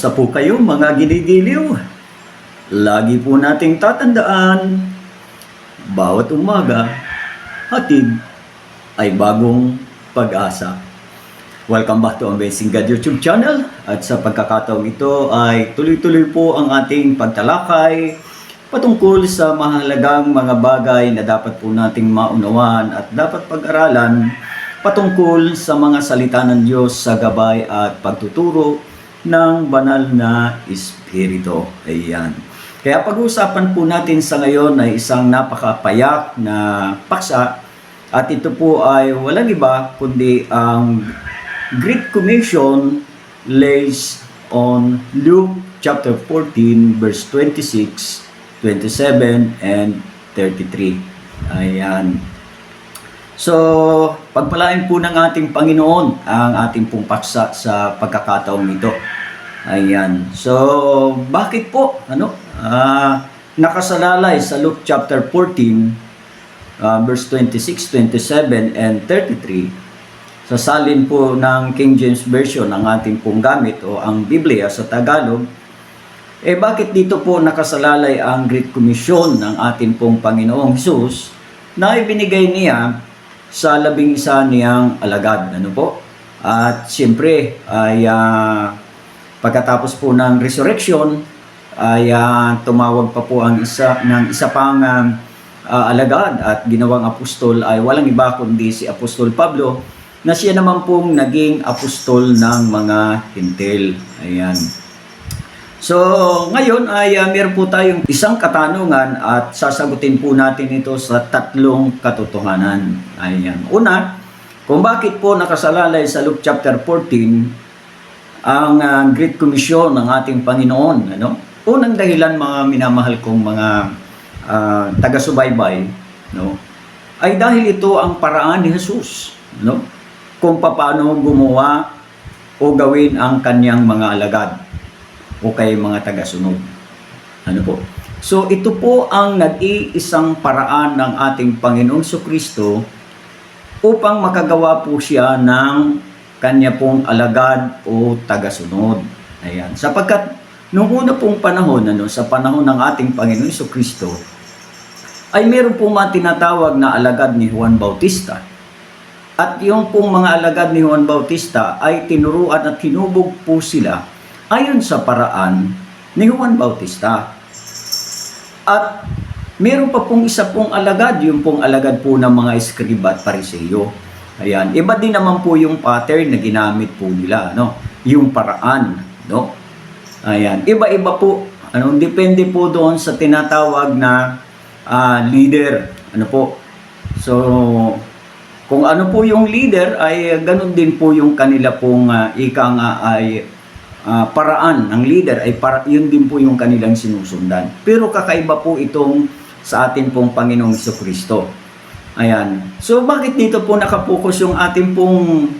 Kumusta po kayo mga ginigiliw? Lagi po nating tatandaan, bawat umaga, hatid ay bagong pag-asa. Welcome back to Amazing God YouTube channel. At sa pagkakataong ito ay tuloy-tuloy po ang ating pagtalakay patungkol sa mahalagang mga bagay na dapat po nating maunawaan at dapat pag-aralan patungkol sa mga salita ng Diyos sa gabay at pagtuturo ng banal na Espiritu. Ayan. Kaya pag-uusapan po natin sa ngayon ay isang napakapayak na paksa at ito po ay walang iba kundi ang Great Commission lays on Luke chapter 14 verse 26, 27 and 33. Ayan. So, pagpalain po ng ating Panginoon ang ating pong paksa sa pagkakataong ito. Ayan. So, bakit po? Nakasalalay sa Luke chapter 14, verse 26, 27, and 33. Sa salin po ng King James Version ng ating pong gamit o ang Biblia sa Tagalog, bakit dito po nakasalalay ang Great Commission ng ating pong Panginoong Hesus na ibinigay niya sa 11 niyang alagad. At siyempre ay pagkatapos po ng resurrection ay tumawag pa po ang isa pang alagad at ginawang apostol ay walang iba kundi si Apostol Pablo na siya naman pong naging apostol ng mga Hintil. Ayan. So, ngayon ay meron po tayong isang katanungan at sasagutin po natin ito sa tatlong katotohanan. Ayan. Una, kung bakit po nakasalalay sa Luke chapter 14 ang Great Commission ng ating Panginoon. Unang dahilan, mga minamahal kong mga taga-subaybay, ay dahil ito ang paraan ni Jesus. Kung paano gumawa o gawin ang kanyang mga alagad o kay mga taga-sunod. So ito po ang nag-iisang paraan ng ating Panginoong Kristo upang makagawa po siya ng kanya pong alagad o taga-sunod. Ayan. Sapagkat nung una pong panahon, sa panahon ng ating Panginoong Kristo, ay meron pong tinatawag na alagad ni Juan Bautista. At yung pong mga alagad ni Juan Bautista ay tinuruan at hinubog po sila ayon sa paraan ni Juan Bautista. At meron pa pong isa pong alagad, yung pong alagad po ng mga eskriba at pariseyo. Ayan, iba din naman po yung pattern na ginamit po nila, yung paraan, Ayan, iba-iba po, depende po doon sa tinatawag na leader, So, kung ano po yung leader ay ganun din po yung kanila pong paraan ng leader ay yun din po yung kanilang sinusundan. Pero kakaiba po itong sa atin pong Panginoong Kristo. Ayan. So bakit dito po nakapokus yung ating pong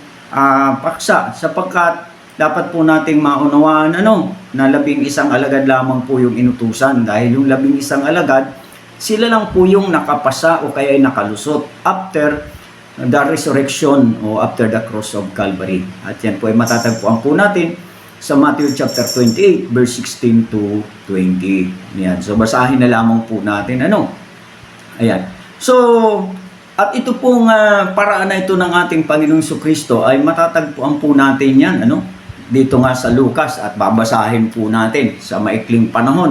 paksa? Sapagkat dapat po nating maunawaan na 11 alagad lamang po yung inutusan. Dahil yung 11 alagad, sila lang po yung nakapasa o kaya ay nakalusot after the resurrection o after the cross of Calvary. At yan po ay matatagpuan po natin sa Matthew chapter 28 verse 16 to 20. Ayan. So basahin na lamang po natin Ayan. So at ito pong paraan na ito ng ating Panginoong Kristo ay matatagpuan po natin yan dito nga sa Lucas at babasahin po natin sa maikling panahon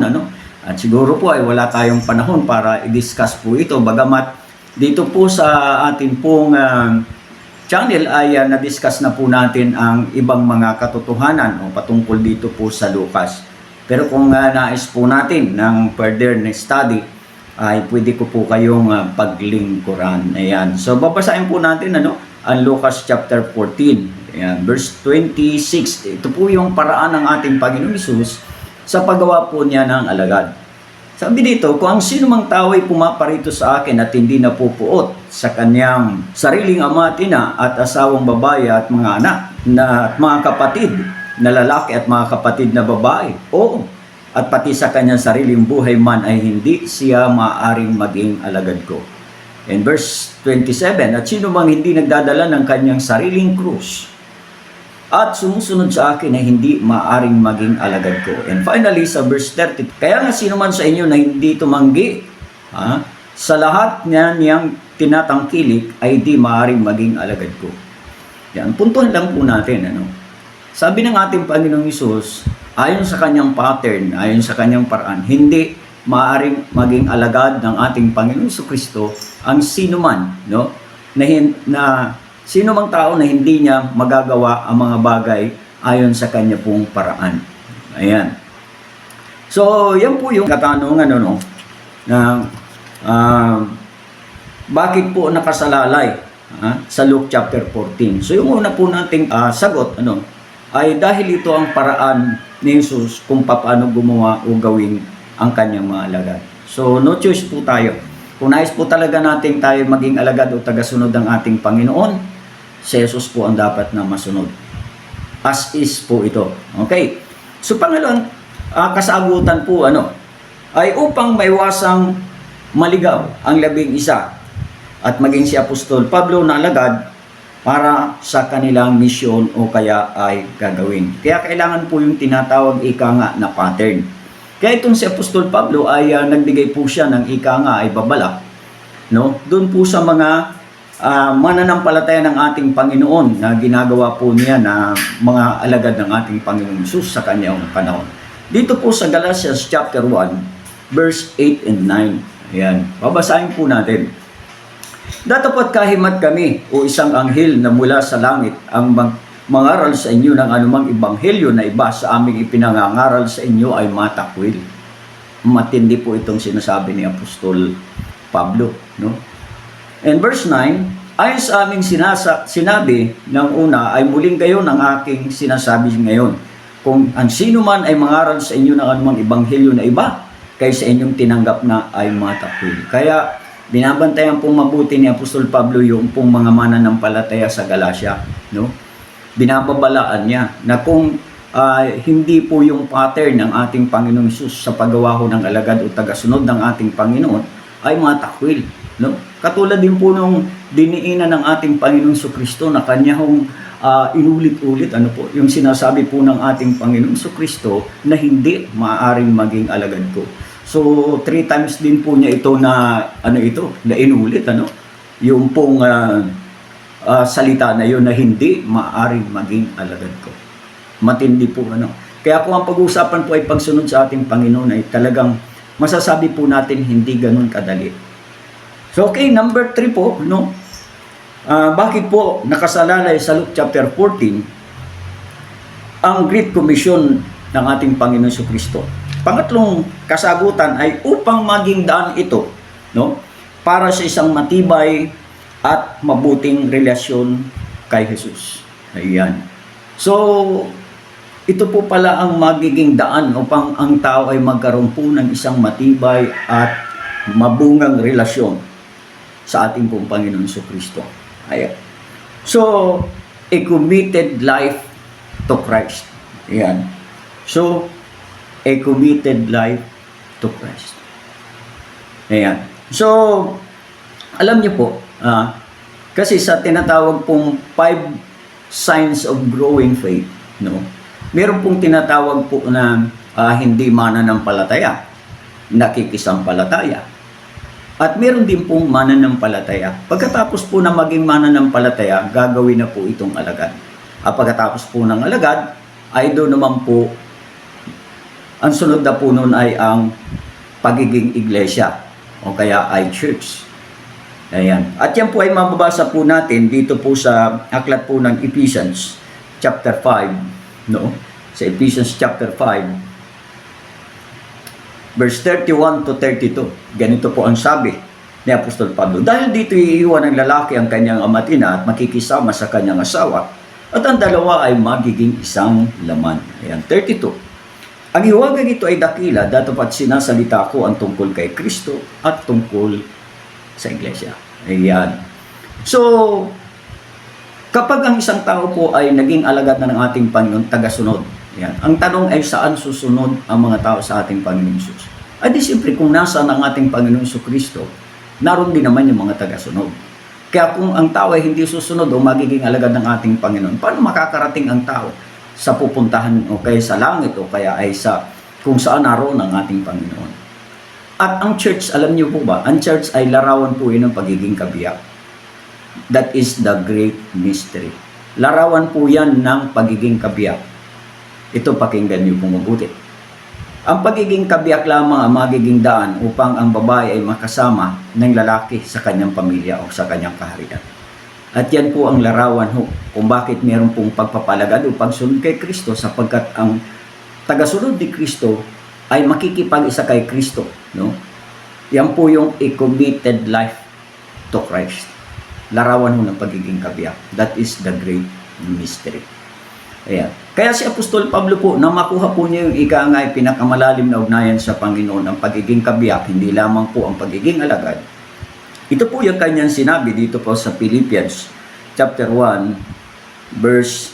At siguro po ay wala tayong panahon para i-discuss po ito bagamat dito po sa ating pong channel ay na-discuss na po natin ang ibang mga katotohanan patungkol dito po sa Lucas. Pero kung nais po natin ng further na study, ay pwede ko po kayong paglingkuran. Ayan. So, babasahin po natin ang Lucas chapter 14, verse 26. Ito po yung paraan ng ating Panginoong Hesus sa paggawa po niya ng alagad. Sabi dito, kung ang sino mang tao ay pumaparito sa akin at hindi napupuot sa kanyang sariling ama at ina at asawang babae at mga anak at mga kapatid na lalaki at mga kapatid na babae, at pati sa kanyang sariling buhay man ay hindi siya maaaring maging alagad ko. And verse 27, at sino mang hindi nagdadala ng kanyang sariling krus at sumusunod sa akin ay hindi maaring maging alagad ko. And finally, sa verse 30, kaya nga sino man sa inyo na hindi tumanggi sa lahat niya niyang tinatangkilik ay di maaring maging alagad ko. Yan, puntuhan lang po natin. Sabi ng ating Panginoong Hesus, ayon sa kanyang pattern, ayon sa kanyang paraan, hindi maaring maging alagad ng ating Panginoong Jesucristo ang sino man, na sino mang tao na hindi niya magagawa ang mga bagay ayon sa kanya pong paraan. Ayan. So, yan po yung katanungan, na bakit po nakasalalay sa Luke chapter 14. So, yung una po nating sagot, ay dahil ito ang paraan ni Jesus kung paano gumawa o gawin ang kanyang mga alagad. So, no choice po tayo. Kung nais po talaga natin tayo maging alagad o tagasunod ng ating Panginoon, si Jesus po ang dapat na masunod. As is po ito. Okay. So, pangalawang kasagutan po, ay upang maiwasang maligaw ang 11 at maging si Apostol Pablo na alagad para sa kanilang misyon o kaya ay gagawin. Kaya kailangan po yung tinatawag na pattern. Kaya itong si Apostol Pablo ay nagbigay po siya ng ay babala, doon po sa mga mananampalataya ng ating Panginoon na ginagawa po niya na mga alagad ng ating Panginoon Jesus sa kanyang panahon. Dito po sa Galatians chapter 1, verse 8 and 9. Ayan, babasahin po natin. Datapat kahimat kami o isang anghel na mula sa langit ang mangaral sa inyo ng anumang ebanghelyo na iba sa aming ipinangangaral sa inyo ay matakwil. Matindi po itong sinasabi ni Apostol Pablo, And verse 9, ayon sa aming sinabi ng una ay muling gayon ang aking sinasabi ngayon. Kung ang sino man ay mangaral sa inyo ng anumang ebanghelyo na iba, kaysa inyong tinanggap na ay matakwil. Kaya binabantayan pong mabuti ni Apostol Pablo yung pong mga mananampalataya sa Galacia. Binababalaan niya na kung hindi po yung pattern ng ating Panginoong Hesus sa paggawa ng alagad o tagasunod ng ating Panginoon ay matakwil. Katulad din po nung diniinan ng ating Panginoong Jesucristo na kanyang inulit-ulit, yung sinasabi po ng ating Panginoong Jesucristo na hindi maaaring maging alagad ko. So, 3 times din po niya ito na inulit, yung pong salita na yun na hindi maaaring maging alagad ko. Matindi po, Kaya kung ang pag-uusapan po ay pagsunod sa ating Panginoon ay talagang masasabi po natin hindi ganun kadali. So, okay, number 3 po, bakit po nakasalalay sa Luke chapter 14 ang Great Commission ng ating Panginoon Jesucristo? Pangatlong kasagutan ay upang maging daan ito, para sa isang matibay at mabuting relasyon kay Jesus. Ayan. So, ito po pala ang magiging daan upang ang tao ay magkaroon po ng isang matibay at mabungang relasyon sa ating pong Panginoon Jesucristo. Ayan. So, a committed life to Christ. Ayan. So, a committed life to Christ. Ayan. So, alam niyo po, kasi sa tinatawag pong 5 signs of growing faith, meron pong tinatawag po na hindi mananampalataya, nakikisampalataya. At meron din pong mananampalataya. Pagkatapos po na maging mananampalataya, gagawin na po itong alagad. At pagkatapos po ng alagad, ay doon naman po, ang sunod na po nun ay ang pagiging iglesia o kaya ay church. Ayan. At yan po ay mababasa po natin dito po sa aklat po ng Ephesians chapter 5. Sa Ephesians chapter 5. Verse 31 to 32. Ganito po ang sabi ni Apostol Pablo. Dahil dito iiwan ng lalaki ang kanyang ama at ina at makikisama sa kanyang asawa at ang dalawa ay magiging isang laman. Ayan, 32. Ang hiwagang ito ay dakila datapat sinasalita ko ang tungkol kay Kristo at tungkol sa iglesia. Ayan. So, kapag ang isang tao po ay naging alagad na ng ating Panginoon, tagasunod, yan. Ang tanong ay saan susunod ang mga tao sa ating Panginoon Jesus? Ay di siyempre kung nasaan ang ating Panginoon Jesucristo, naroon din naman yung mga tagasunod. Kaya kung ang tao ay hindi susunod o magiging alagad ng ating Panginoon, paano makakarating ang tao sa pupuntahan o kaya sa langit o kaya ay sa kung saan naroon ang ating Panginoon? At ang church, alam niyo po ba, ang church ay larawan po yun ng pagiging kabiyak. That is the great mystery. Larawan po yan ng pagiging kabiyak. Ito, pakinggan niyo po mabuti. Ang pagiging kabiyak lamang ang magiging daan upang ang babae ay makasama ng lalaki sa kanyang pamilya o sa kanyang kaharian. At yan po ang larawan kung bakit meron pong pagpapalagad o pagsunod kay Kristo, sapagkat ang tagasunod ni Kristo ay makikipag-isa kay Kristo. No? Yan po yung a committed life to Christ. Larawan ng pagiging kabiyak. That is the great mystery. Ayan. Kaya si Apostol Pablo po, na makuha po niya yung ika-nga'y pinakamalalim na ugnayan sa Panginoon, ang pagiging kabiyak, hindi lamang po ang pagiging alagad. Ito po yung kanyang sinabi dito po sa Philippians chapter 1 verse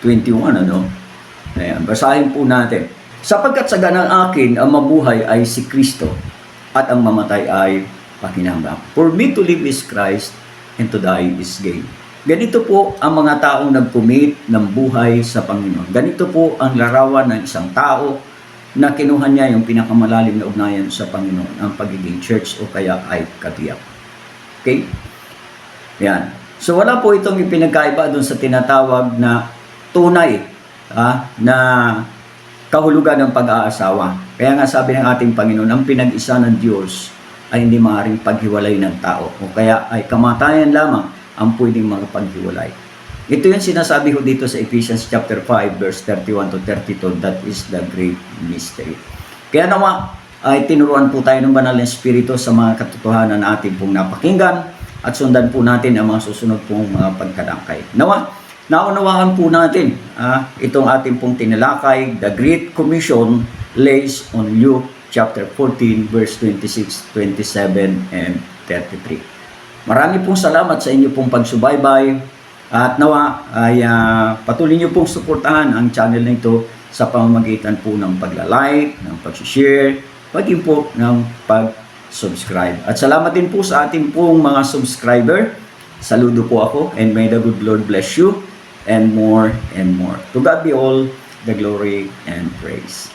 21. Ayan, basahin po natin. Sapagkat sa ganang akin, ang mabuhay ay si Kristo at ang mamatay ay pakinabang. For me to live is Christ and to die is gain. Ganito po ang mga taong nag-commit ng buhay sa Panginoon. Ganito po ang larawan ng isang tao na kinuha niya yung pinakamalalim na ugnayan sa Panginoon, ang pagiging church o kaya ay kabiyak. Okay? Yan. So wala po itong ipinagkaiba doon sa tinatawag na tunay na kahulugan ng pag-aasawa. Kaya nga sabi ng ating Panginoon, ang pinag-isa ng Diyos ay hindi maaaring paghiwalay ng tao. O kaya ay kamatayan lamang ang pwedeng makapaghiwalay. Ito yung sinasabi ko dito sa Ephesians chapter 5 verse 31 to 32. That is the great mystery. Kaya nawa ay tinuruan po tayo ng banal na Espiritu sa mga katotohanan na ating pong napakinggan at sundan po natin ang mga susunod pong mga pagkadangkay. Nawa, naunawaan po natin itong ating pong tinalakay. The Great Commission lays on Luke chapter 14 verse 26, 27, and 33. Marami pong salamat sa inyo pong pagsubaybay at nawa ay patuloy niyo pong suportahan ang channel na ito sa pamamagitan po ng pagla-like, ng pag-share, pati po ng pag-subscribe. At salamat din po sa ating pong mga subscriber. Saludo po ako and may the good Lord bless you and more and more. To God be all the glory and praise.